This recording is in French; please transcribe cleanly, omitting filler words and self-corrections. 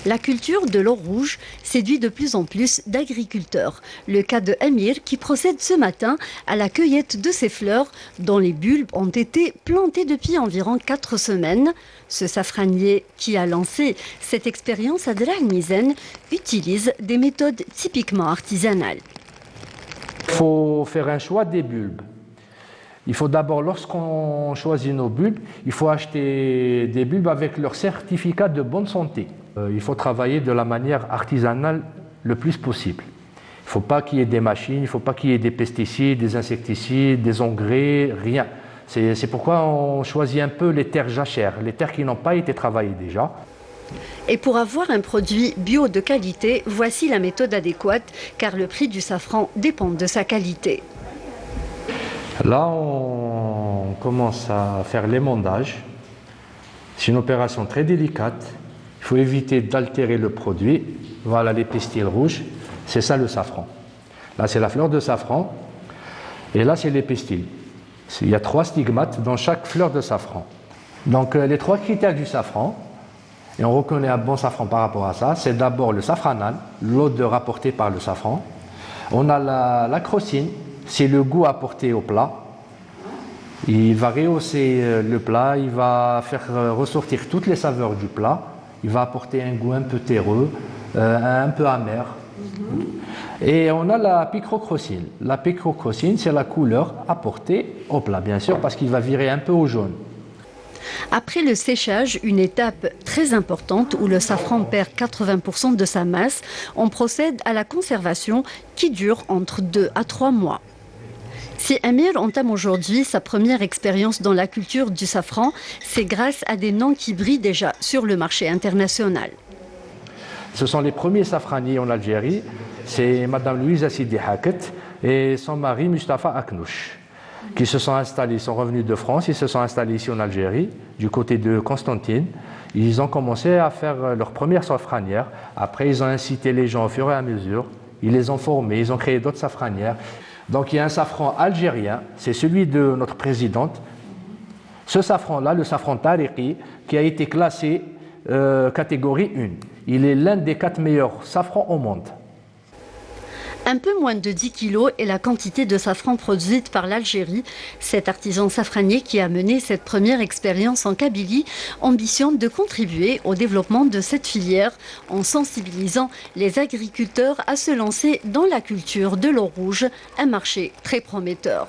La culture de l'or rouge séduit de plus en plus d'agriculteurs. Le cas de Amir qui procède ce matin à la cueillette de ses fleurs dont les bulbes ont été plantés depuis environ 4 semaines. Ce safranier qui a lancé cette expérience à Dragmizen utilise des méthodes typiquement artisanales. Il faut faire un choix des bulbes. Il faut d'abord, lorsqu'on choisit nos bulbes, il faut acheter des bulbes avec leur certificat de bonne santé. Il faut travailler de la manière artisanale le plus possible. Il ne faut pas qu'il y ait des machines, il ne faut pas qu'il y ait des pesticides, des insecticides, des engrais, rien. C'est pourquoi on choisit un peu les terres jachères, les terres qui n'ont pas été travaillées déjà. Et pour avoir un produit bio de qualité, voici la méthode adéquate, car le prix du safran dépend de sa qualité. Là, on commence à faire l'émondage. C'est une opération très délicate. Il faut éviter d'altérer le produit. Voilà les pistils rouges. C'est ça le safran. Là, c'est la fleur de safran. Et là, c'est les pistils. Il y a 3 stigmates dans chaque fleur de safran. Donc, les 3 critères du safran, et on reconnaît un bon safran par rapport à ça, c'est d'abord le safranal, l'odeur apportée par le safran. On a la crocine, c'est le goût apporté au plat. Il va rehausser le plat, il va faire ressortir toutes les saveurs du plat. Il va apporter un goût un peu terreux, un peu amer. Et on a la picrocrocine. La picrocrocine, c'est la couleur apportée au plat, bien sûr, parce qu'il va virer un peu au jaune. Après le séchage, une étape très importante où le safran perd 80% de sa masse, on procède à la conservation qui dure entre 2 à 3 mois. Si Amir entame aujourd'hui sa première expérience dans la culture du safran, c'est grâce à des noms qui brillent déjà sur le marché international. Ce sont les premiers safraniers en Algérie, c'est Madame Louisa Sidi Haket et son mari Mustafa Aknouch, qui se sont installés, ils sont revenus de France, ils se sont installés ici en Algérie, du côté de Constantine. Ils ont commencé à faire leur première safranière. Après, ils ont incité les gens au fur et à mesure. Ils les ont formés, ils ont créé d'autres safranières. Donc il y a un safran algérien, c'est celui de notre présidente. Ce safran-là, le safran Tariqi, qui a été classé catégorie 1. Il est l'un des 4 meilleurs safrans au monde. Un peu moins de 10 kilos est la quantité de safran produite par l'Algérie. Cet artisan safranier qui a mené cette première expérience en Kabylie ambitionne de contribuer au développement de cette filière en sensibilisant les agriculteurs à se lancer dans la culture de l'or rouge, un marché très prometteur.